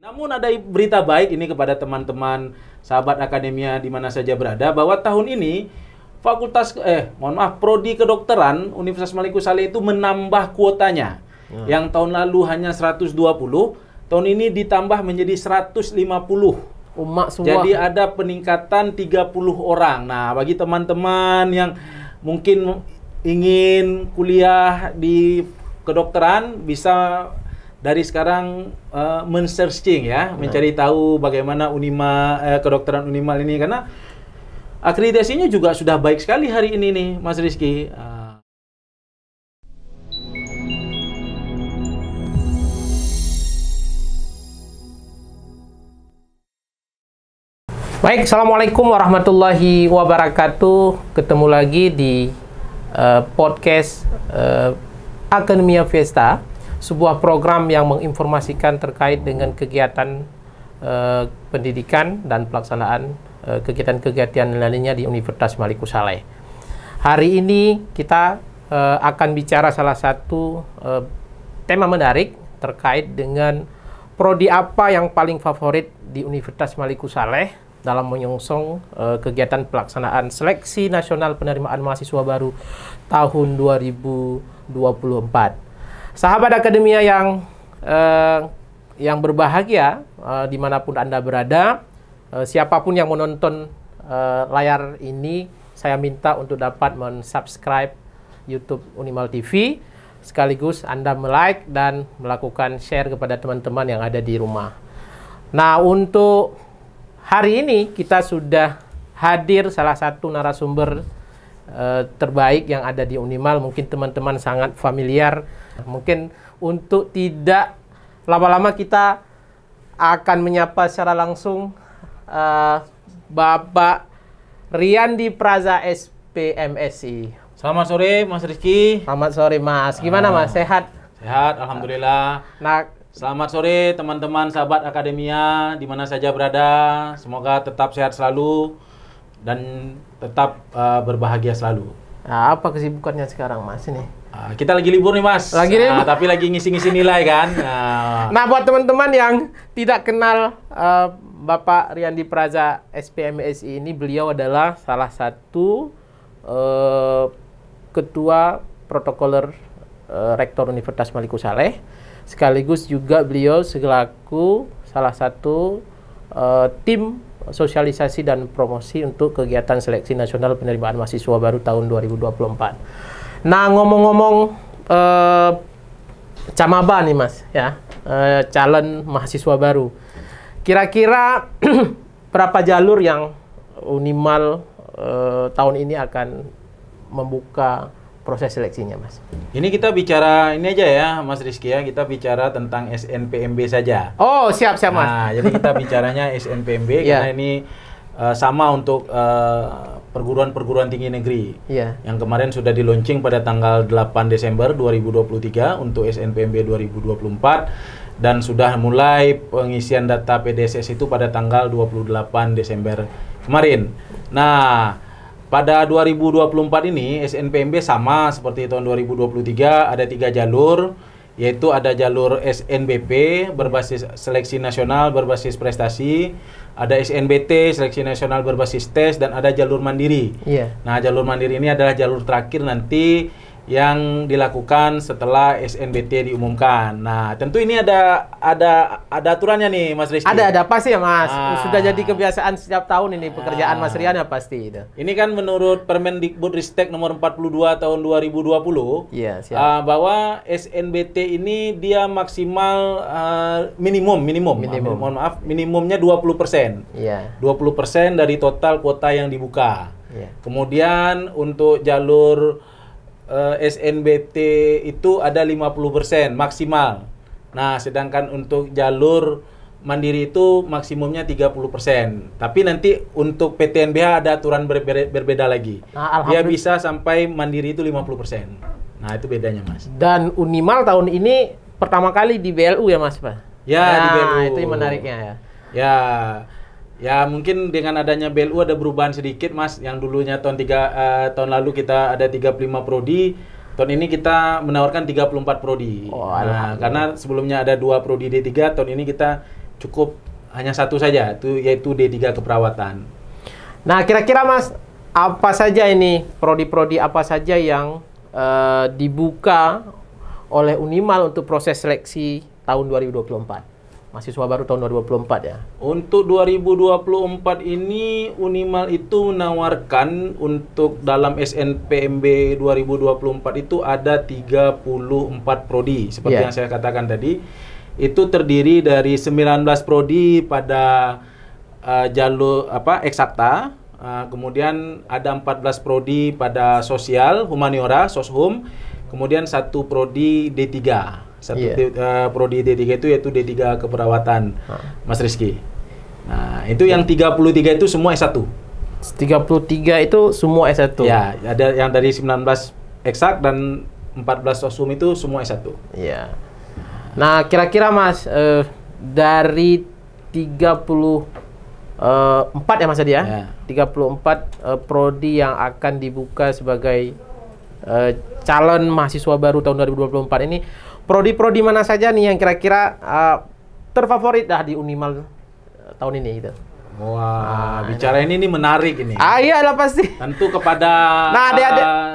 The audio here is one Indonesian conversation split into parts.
Namun ada berita baik ini kepada teman-teman sahabat akademia di mana saja berada, bahwa tahun ini Prodi Kedokteran Universitas Malik Saleh itu menambah kuotanya. Yang tahun lalu hanya 120, tahun ini ditambah menjadi 150. Jadi ada peningkatan 30 orang. Nah, bagi teman-teman yang mungkin ingin kuliah di kedokteran, bisa dari sekarang men-searching ya, mencari tahu bagaimana kedokteran Unimal ini, karena akreditasinya juga sudah baik sekali hari ini nih, Mas Rizky. Baik, Assalamualaikum warahmatullahi wabarakatuh. Ketemu lagi di podcast Akademia Fiesta, sebuah program yang menginformasikan terkait dengan kegiatan pendidikan dan pelaksanaan kegiatan-kegiatan lainnya di Universitas Malik Saleh. Hari ini kita akan bicara salah satu tema menarik terkait dengan prodi apa yang paling favorit di Universitas Malik Saleh dalam menyongsong kegiatan pelaksanaan seleksi nasional penerimaan mahasiswa baru tahun 2024. Sahabat akademia yang berbahagia, dimanapun Anda berada, siapapun yang menonton layar ini, saya minta untuk dapat men-subscribe YouTube Unimal TV, sekaligus Anda like dan melakukan share kepada teman-teman yang ada di rumah. Nah, untuk hari ini kita sudah hadir salah satu narasumber terbaik yang ada di Unimal. Mungkin teman-teman sangat familiar. Mungkin untuk tidak lama-lama kita akan menyapa secara langsung Bapak Riyandi Praza SPMSI. Selamat sore Mas Rizky. Selamat sore Mas. Gimana Mas? Sehat? Sehat, alhamdulillah. Nah, selamat sore teman-teman sahabat akademia di mana saja berada. Semoga tetap sehat selalu dan tetap berbahagia selalu. Nah, apa kesibukannya sekarang Mas ini? Kita lagi libur nih Mas. Lagi libur. Tapi lagi ngisi-ngisi nilai kan. Nah, buat teman-teman yang tidak kenal Bapak Riyandi Praza SPMSI ini, beliau adalah salah satu ketua protokoler Rektor Universitas Malik Saleh. Sekaligus juga beliau selaku salah satu tim sosialisasi dan promosi untuk kegiatan seleksi nasional penerimaan mahasiswa baru tahun 2024. Nah, ngomong-ngomong camaba nih Mas, ya, calon mahasiswa baru. Kira-kira berapa jalur yang Unimal tahun ini akan membuka proses seleksinya, Mas? Ini kita bicara ini aja ya, Mas Rizky ya. Kita bicara tentang SNPMB saja. Oh, siap Mas. Nah, jadi kita bicaranya SNPMB karena ini sama untuk perguruan-perguruan tinggi negeri. Yang kemarin sudah di-launching pada tanggal 8 Desember 2023 untuk SNPMB 2024 dan sudah mulai pengisian data PDSS itu pada tanggal 28 Desember kemarin. Nah, pada 2024 ini SNPMB sama seperti tahun 2023, ada 3 jalur, yaitu ada jalur SNBP berbasis seleksi nasional berbasis prestasi, ada SNBT seleksi nasional berbasis tes, dan ada jalur mandiri. Nah, jalur mandiri ini adalah jalur terakhir nanti yang dilakukan setelah SNBT diumumkan. Nah, tentu ini ada aturannya nih, Mas Rizky. Ada pasti ya, Mas. Sudah jadi kebiasaan setiap tahun ini pekerjaan Mas Rian ya pasti itu. Ini kan menurut Permendikbudristek nomor 42 tahun 2020, bahwa SNBT ini dia maksimal minimumnya 20%. 20% dari total kuota yang dibuka. Kemudian untuk jalur SNBT itu ada 50% maksimal. Nah, sedangkan untuk jalur mandiri itu maksimumnya 30%. Tapi nanti untuk PTNBH ada aturan berbeda lagi. Dia bisa sampai mandiri itu 50%. Nah, itu bedanya, Mas. Dan Unimal tahun ini pertama kali di BLU ya, Mas, Pak? Ya, di BLU. Itu yang menariknya ya. Ya, mungkin dengan adanya BLU ada perubahan sedikit, Mas. Yang dulunya tahun lalu kita ada 35 prodi, tahun ini kita menawarkan 34 prodi. Karena sebelumnya ada 2 prodi D3, tahun ini kita cukup hanya satu saja, yaitu D3 keperawatan. Nah, kira-kira Mas, apa saja ini prodi-prodi apa saja yang dibuka oleh Unimal untuk proses seleksi tahun 2024? Mahasiswa baru tahun 2024 ya. Untuk 2024 ini Unimal itu menawarkan untuk dalam SNPMB 2024 itu ada 34 prodi seperti yang saya katakan tadi. Itu terdiri dari 19 prodi pada jalur eksakta, kemudian ada 14 prodi pada sosial, humaniora, soshum, kemudian satu prodi D3. Prodi D3 itu yaitu D3 keperawatan, Mas Rizky. Nah, itu yang 33 itu semua S1. 33 itu semua S1. Ya, ada yang dari 19 eksak dan 14 soshum itu semua S1. Iya. Nah, kira-kira Mas, dari 34 ya Mas Adi ya? 34 prodi yang akan dibuka sebagai calon mahasiswa baru tahun 2024 ini, prodi-prodi mana saja nih yang kira-kira terfavorit dah di Unimal tahun ini gitu? Wah, bicara ini menarik ini. Iyalah pasti. Tentu kepada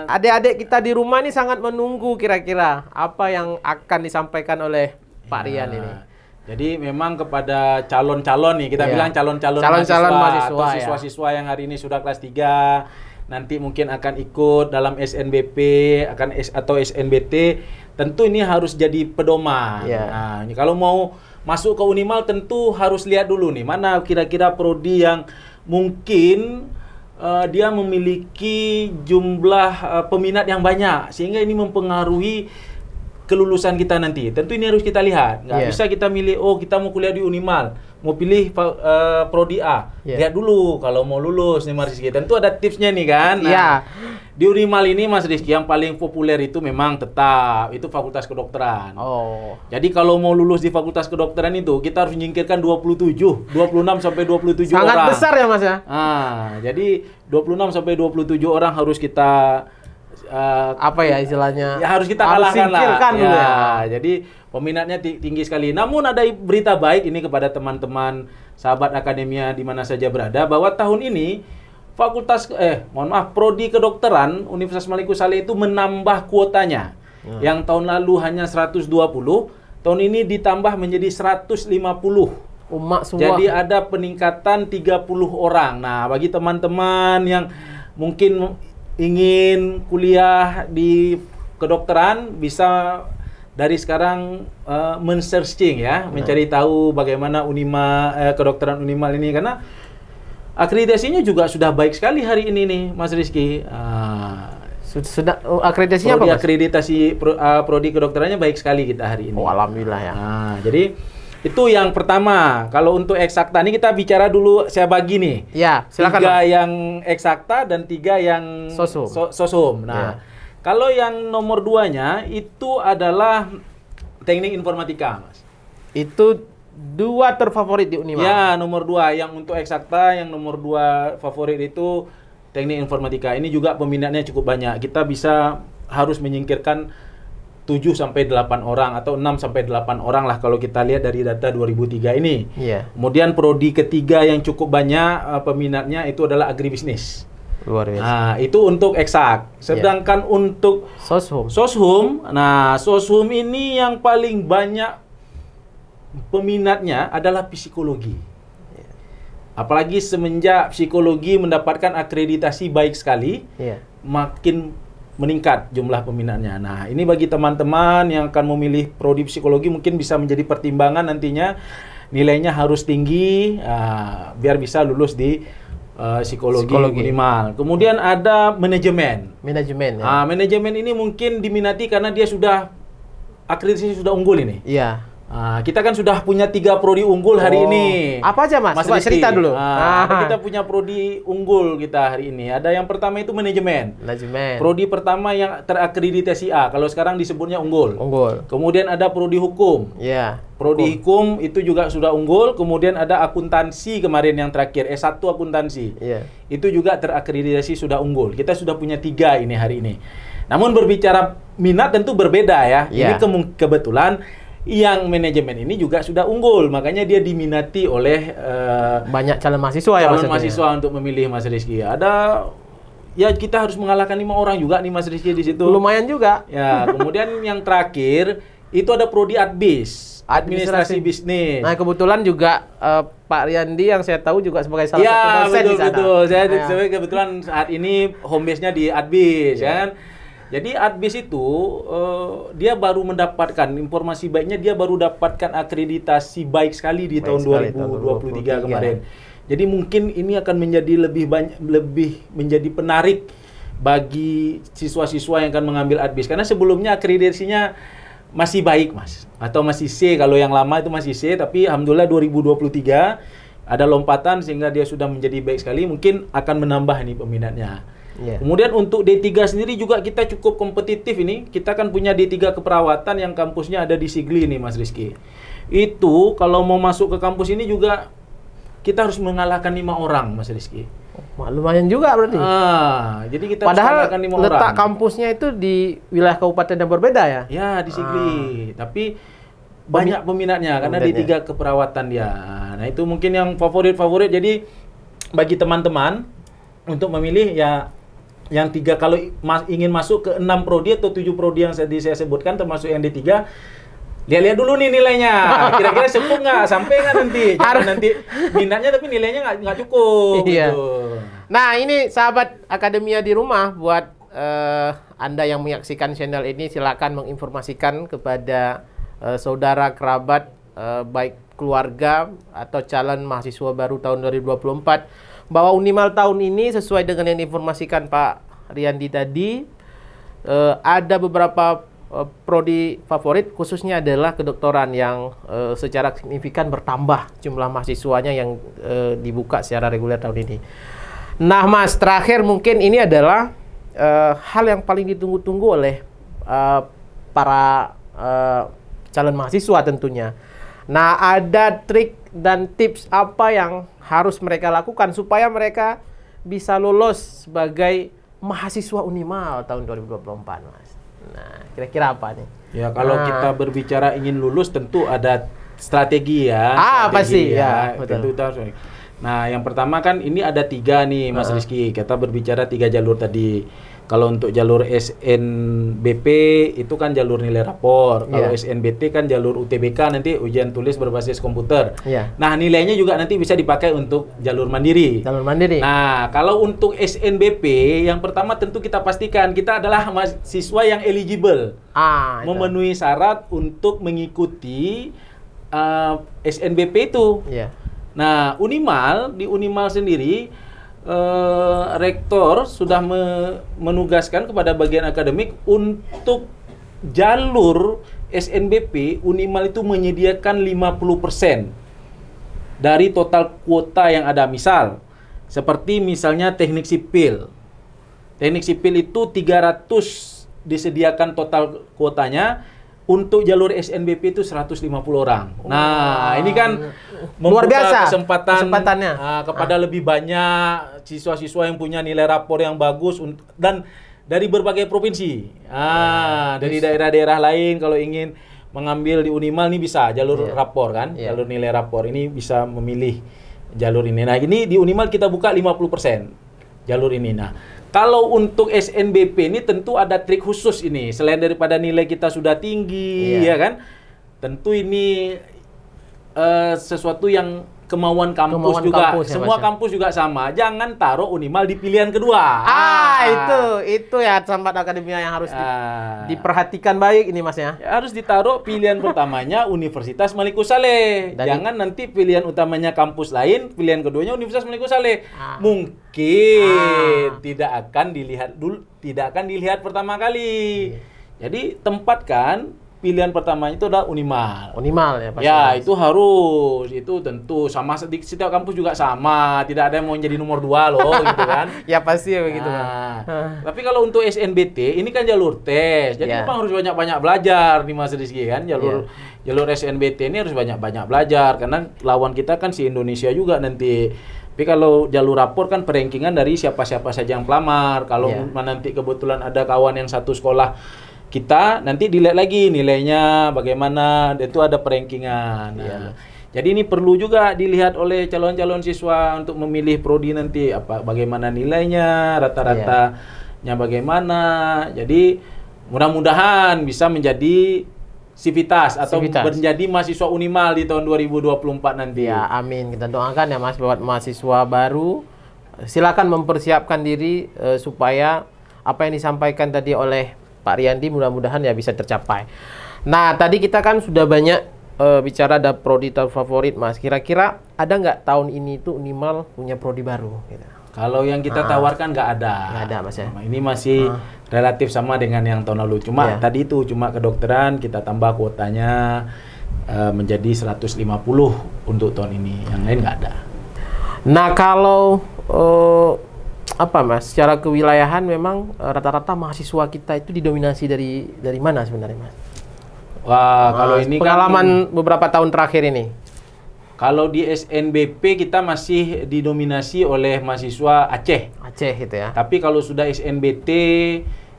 adik-adik kita di rumah ini sangat menunggu kira-kira apa yang akan disampaikan oleh Pak Rian ini. Jadi memang kepada calon-calon nih, kita bilang calon-calon mahasiswa atau siswa-siswa yang hari ini sudah kelas 3, nanti mungkin akan ikut dalam SNBP, atau SNBT, tentu ini harus jadi pedoman. Nah, ini kalau mau masuk ke Unimal tentu harus lihat dulu nih, mana kira-kira prodi yang mungkin dia memiliki jumlah peminat yang banyak, sehingga ini mempengaruhi kelulusan kita nanti. Tentu ini harus kita lihat. Nggak bisa kita milih, kita mau kuliah di Unimal, mau pilih prodi A. Lihat dulu kalau mau lulus nih Mas Rizky. Tentu ada tipsnya nih kan. Nah, di Unimal ini Mas Rizky yang paling populer itu memang tetap itu Fakultas Kedokteran. Jadi kalau mau lulus di Fakultas Kedokteran itu kita harus menyingkirkan 26 sampai 27 orang. Sangat besar ya Mas ya. Jadi 26 sampai 27 orang harus kita istilahnya? Ya harus kita kalahkan lah. Jadi peminatnya tinggi sekali. Namun ada berita baik ini kepada teman-teman sahabat akademia di mana saja berada, bahwa tahun ini prodi kedokteran Universitas Maliku Saleh itu menambah kuotanya. Yang tahun lalu hanya 120, tahun ini ditambah menjadi 150. Jadi ada peningkatan 30 orang. Nah, bagi teman-teman yang mungkin ingin kuliah di kedokteran, bisa dari sekarang men-searching ya, mencari tahu bagaimana kedokteran Unimal ini, karena akreditasinya juga sudah baik sekali hari ini nih Mas Rizky. Sudah akreditasinya apa Mas? Akreditasi prodi kedokterannya baik sekali kita hari ini. Alhamdulillah ya. Jadi itu yang pertama. Kalau untuk eksakta ini kita bicara dulu, saya bagi nih. Ya, silakan. 3 yang eksakta dan 3 yang sosum. Nah, kalau yang nomor 2-nya itu adalah teknik informatika, Mas. Itu 2 terfavorit di Unimal. Ya, nomor 2 yang untuk eksakta, yang nomor 2 favorit itu teknik informatika. Ini juga peminatnya cukup banyak. Kita harus menyingkirkan 7 sampai 8 orang atau 6 sampai 8 orang lah kalau kita lihat dari data 2003 ini. Kemudian prodi ketiga yang cukup banyak peminatnya itu adalah agribisnis. Luar biasa. Nah, itu untuk eksak. Sedangkan untuk soshum, soshum ini yang paling banyak peminatnya adalah psikologi. Apalagi semenjak psikologi mendapatkan akreditasi baik sekali, makin meningkat jumlah peminatnya. Nah, ini bagi teman-teman yang akan memilih prodi psikologi mungkin bisa menjadi pertimbangan nantinya. Nilainya harus tinggi biar bisa lulus di psikologi Unimal. Kemudian ada manajemen. Manajemen ini mungkin diminati karena dia sudah akreditasi sudah unggul ini. Kita kan sudah punya 3 prodi unggul hari ini. Apa aja Mas? Coba cerita dulu. Kita punya prodi unggul kita hari ini. Ada yang pertama itu manajemen. Prodi pertama yang terakreditasi A. Kalau sekarang disebutnya unggul. Kemudian ada prodi hukum. Prodi hukum itu juga sudah unggul. Kemudian ada akuntansi kemarin yang terakhir, S1 akuntansi. Itu juga terakreditasi sudah unggul. Kita sudah punya 3 ini hari ini. Namun berbicara minat tentu berbeda ya. Ini kebetulan yang manajemen ini juga sudah unggul, makanya dia diminati oleh banyak calon mahasiswa ya, calon mahasiswa untuk memilih Mas Rizky. Ada ya, kita harus mengalahkan 5 orang juga nih Mas Rizky di situ. Lumayan juga. Ya, kemudian yang terakhir itu ada prodi Adbis, administrasi bisnis. Nah, kebetulan juga Pak Riyandi yang saya tahu juga sebagai salah satu dosen di sana. Betul. Saya kebetulan saat ini home base-nya di Adbis, kan. Jadi Adbis itu dia baru mendapatkan informasi baiknya, dia baru dapatkan akreditasi baik sekali di tahun 2023 kemarin. Jadi mungkin ini akan menjadi lebih menjadi penarik bagi siswa-siswa yang akan mengambil Adbis, karena sebelumnya akreditasinya masih baik, Mas, atau masih C. Kalau yang lama itu masih C, tapi alhamdulillah 2023 ada lompatan sehingga dia sudah menjadi baik sekali, mungkin akan menambah nih peminatnya. Kemudian untuk D3 sendiri juga kita cukup kompetitif ini. Kita kan punya D3 keperawatan yang kampusnya ada di Sigli nih, Mas Rizky. Itu kalau mau masuk ke kampus ini juga kita harus mengalahkan 5 orang, Mas Rizky. Lumayan juga berarti. Jadi kita padahal harus 5 orang. letak kampusnya itu di wilayah kabupaten yang berbeda ya? Ya, di Sigli. Tapi banyak peminatnya karena D3 keperawatan dia. Nah, itu mungkin yang favorit. Jadi bagi teman-teman untuk memilih ya yang 3, kalau ingin masuk ke 6 prodi atau 7 prodi yang saya sebutkan termasuk yang D3, lihat dulu nih nilainya. Kira-kira cukup nggak? Sampai nggak nanti? Jangan nanti minatnya tapi nilainya nggak cukup. Iya. Gitu. Nah, ini sahabat Akademia di rumah, buat Anda yang menyaksikan channel ini, silakan menginformasikan kepada saudara, kerabat, baik keluarga atau calon mahasiswa baru tahun 2024 bahwa Unimal tahun ini sesuai dengan yang diinformasikan Pak Riyandi tadi, ada beberapa prodi favorit, khususnya adalah kedokteran yang secara signifikan bertambah jumlah mahasiswanya yang dibuka secara reguler tahun ini. Nah, Mas, terakhir mungkin ini adalah hal yang paling ditunggu-tunggu oleh para calon mahasiswa tentunya. Nah, ada trik dan tips apa yang harus mereka lakukan supaya mereka bisa lolos sebagai mahasiswa Unimal tahun 2024, Mas? Nah, kira-kira apa nih? Ya, kalau kita berbicara ingin lulus tentu ada strategi ya. Pasti ya, betul. Tentu. Nah, yang pertama kan ini ada 3 nih, Mas Rizky. Kita berbicara 3 jalur tadi. Kalau untuk jalur SNBP itu kan jalur nilai rapor. Kalau SNBT kan jalur UTBK, nanti ujian tulis berbasis komputer. Nah, nilainya juga nanti bisa dipakai untuk jalur mandiri. Nah, kalau untuk SNBP, yang pertama tentu kita pastikan kita adalah mahasiswa yang eligible, memenuhi syarat untuk mengikuti SNBP itu. Nah, di Unimal sendiri rektor sudah menugaskan kepada bagian akademik untuk jalur SNBP. Unimal itu menyediakan 50% dari total kuota yang ada. Seperti misalnya teknik sipil. Teknik sipil itu 300 disediakan total kuotanya. Untuk jalur SNBP itu 150 orang. Nah, ini kan luar biasa kesempatannya kepada lebih banyak siswa-siswa yang punya nilai rapor yang bagus dan dari berbagai provinsi. Dari daerah-daerah lain kalau ingin mengambil di Unimal ini bisa jalur rapor kan, jalur nilai rapor ini bisa memilih jalur ini. Nah, ini di Unimal kita buka 50% jalur ini. Nah, kalau untuk SNBP ini tentu ada trik khusus ini. Selain daripada nilai kita sudah tinggi, ya kan? Tentu ini sesuatu yang kemauan kampus juga. Semua kampus juga sama. Jangan taruh Unimal di pilihan kedua. Itu ya tempat akademia yang harus diperhatikan baik ini, Mas ya. Harus ditaruh pilihan pertamanya Universitas Malikus Saleh. Jangan nanti pilihan utamanya kampus lain, pilihan keduanya Universitas Malikus Saleh. Mungkin tidak akan dilihat pertama kali. Jadi tempatkan pilihan pertamanya itu adalah Unimal. Ya, pasti. Ya, itu harus. Itu tentu sama, setiap kampus juga sama. Tidak ada yang mau jadi nomor 2 loh, gitu kan. Ya pasti ya begitu. Tapi kalau untuk SNBT ini kan jalur tes. Jadi memang harus banyak-banyak belajar nih, Mas Rizky kan. Jalur SNBT ini harus banyak-banyak belajar karena lawan kita kan si Indonesia juga nanti. Tapi kalau jalur rapor kan perankingan dari siapa-siapa saja yang pelamar. Kalau nanti kebetulan ada kawan yang satu sekolah kita nanti dilihat lagi nilainya bagaimana, itu ada perankingan. Nah, jadi ini perlu juga dilihat oleh calon-calon siswa untuk memilih prodi nanti, bagaimana nilainya, rata-ratanya bagaimana. Jadi mudah-mudahan bisa menjadi Civitas atau menjadi mahasiswa Unimal di tahun 2024 nanti. Ya, amin. Kita doakan ya Mas buat mahasiswa baru. Silakan mempersiapkan diri supaya apa yang disampaikan tadi oleh Pak Riyandi mudah-mudahan ya bisa tercapai. Nah, tadi kita kan sudah banyak bicara ada prodi favorit, Mas. Kira-kira ada nggak tahun ini tuh Unimal punya prodi baru? Gitu. Kalau yang kita tawarkan nggak ada. Nggak ada, Mas ya. Ini masih relatif sama dengan yang tahun lalu. Cuma tadi itu cuma kedokteran kita tambah kuotanya menjadi 150 untuk tahun ini. Yang lain nggak ada. Nah, kalau apa Mas, secara kewilayahan memang rata-rata mahasiswa kita itu didominasi dari mana sebenarnya Mas? Wah, kalau ini pengalaman beberapa tahun terakhir ini. Kalau di SNBP kita masih didominasi oleh mahasiswa Aceh. Aceh gitu ya. Tapi kalau sudah SNBT,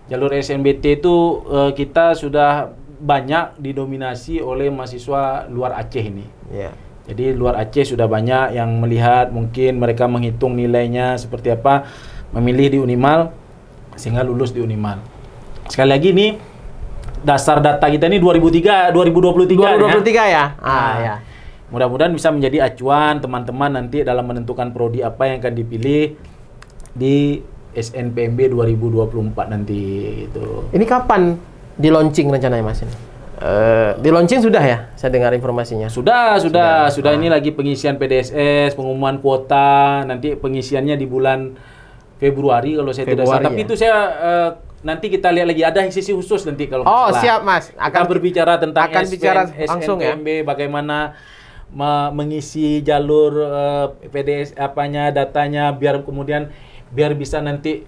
jalur SNBT itu kita sudah banyak didominasi oleh mahasiswa luar Aceh ini. Yeah. Jadi luar Aceh sudah banyak yang melihat, mungkin mereka menghitung nilainya seperti apa, memilih di Unimal sehingga lulus di Unimal. Sekali lagi nih dasar data kita ini 2023 ya. Ya. Mudah-mudahan bisa menjadi acuan teman-teman nanti dalam menentukan prodi apa yang akan dipilih di SNPMB 2024 nanti itu. Ini kapan di launching rencananya Mas ini? Di launching sudah ya? Saya dengar informasinya. Sudah. Ini lagi pengisian PDSS, pengumuman kuota, nanti pengisiannya di bulan Februari kalau saya tidak salah. Tapi itu saya nanti kita lihat lagi, ada sisi khusus nanti kalau siap Mas. Akan berbicara tentang langsung SNPMB, bagaimana mengisi jalur PDS datanya biar kemudian bisa nanti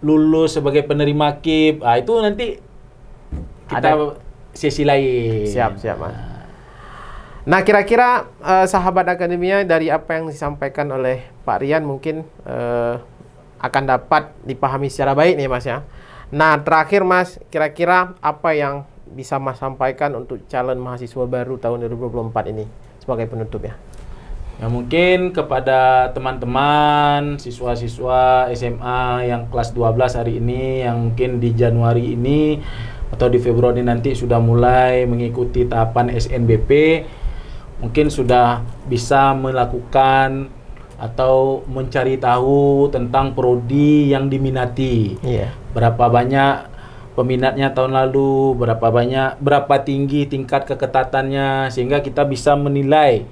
lulus sebagai penerima KIP. Itu nanti kita sesi lain. Siap Mas. Nah, kira-kira sahabat akademia dari apa yang disampaikan oleh Pak Rian mungkin akan dapat dipahami secara baik nih Mas ya. Nah, terakhir Mas, kira-kira apa yang bisa Mas sampaikan untuk calon mahasiswa baru tahun 2024 ini sebagai penutup ya? Ya, mungkin kepada teman-teman siswa-siswa SMA yang kelas 12 hari ini, yang mungkin di Januari ini atau di Februari nanti sudah mulai mengikuti tahapan SNBP, mungkin sudah bisa melakukan atau mencari tahu tentang prodi yang diminati. Berapa banyak peminatnya tahun lalu, berapa tinggi tingkat keketatannya, sehingga kita bisa menilai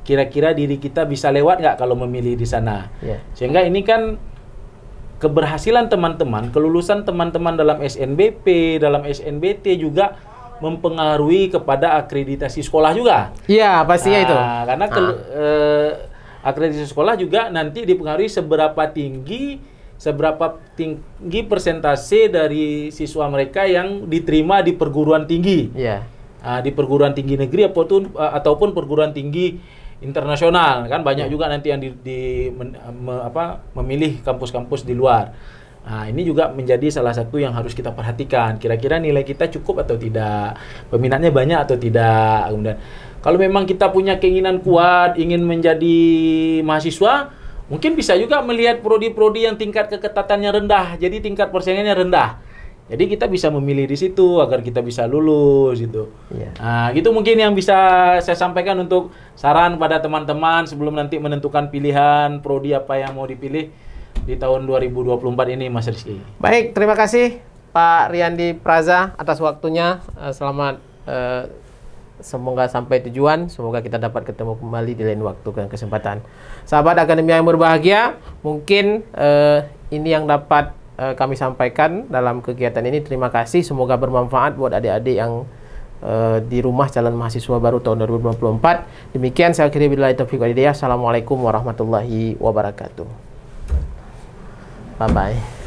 kira-kira diri kita bisa lewat nggak kalau memilih di sana. Sehingga ini kan keberhasilan teman-teman, kelulusan teman-teman dalam SNBP, dalam SNBT juga mempengaruhi kepada akreditasi sekolah juga. Iya, pastinya itu. Karena akreditasi sekolah juga nanti dipengaruhi seberapa tinggi persentase dari siswa mereka yang diterima di perguruan tinggi. Di perguruan tinggi negeri ataupun perguruan tinggi internasional, kan banyak juga nanti yang memilih kampus-kampus di luar. Nah, ini juga menjadi salah satu yang harus kita perhatikan. Kira-kira nilai kita cukup atau tidak, peminatnya banyak atau tidak. Kemudian, kalau memang kita punya keinginan kuat, ingin menjadi mahasiswa, mungkin bisa juga melihat prodi-prodi yang tingkat keketatannya rendah, jadi tingkat persaingannya rendah. Jadi kita bisa memilih di situ agar kita bisa lulus gitu. Nah, gitu mungkin yang bisa saya sampaikan untuk saran pada teman-teman sebelum nanti menentukan pilihan prodi apa yang mau dipilih di tahun 2024 ini, Mas Rizky. Baik, terima kasih Pak Riyandi Praza atas waktunya. Selamat, semoga sampai tujuan, semoga kita dapat ketemu kembali di lain waktu dan kesempatan. Sahabat akademia yang berbahagia, mungkin ini yang dapat kami sampaikan dalam kegiatan ini. Terima kasih, semoga bermanfaat buat adik-adik yang di rumah calon mahasiswa baru tahun 2024. Demikian saya akhiri, billahi taufiq wal hidayah. Assalamualaikum warahmatullahi wabarakatuh. Bye-bye.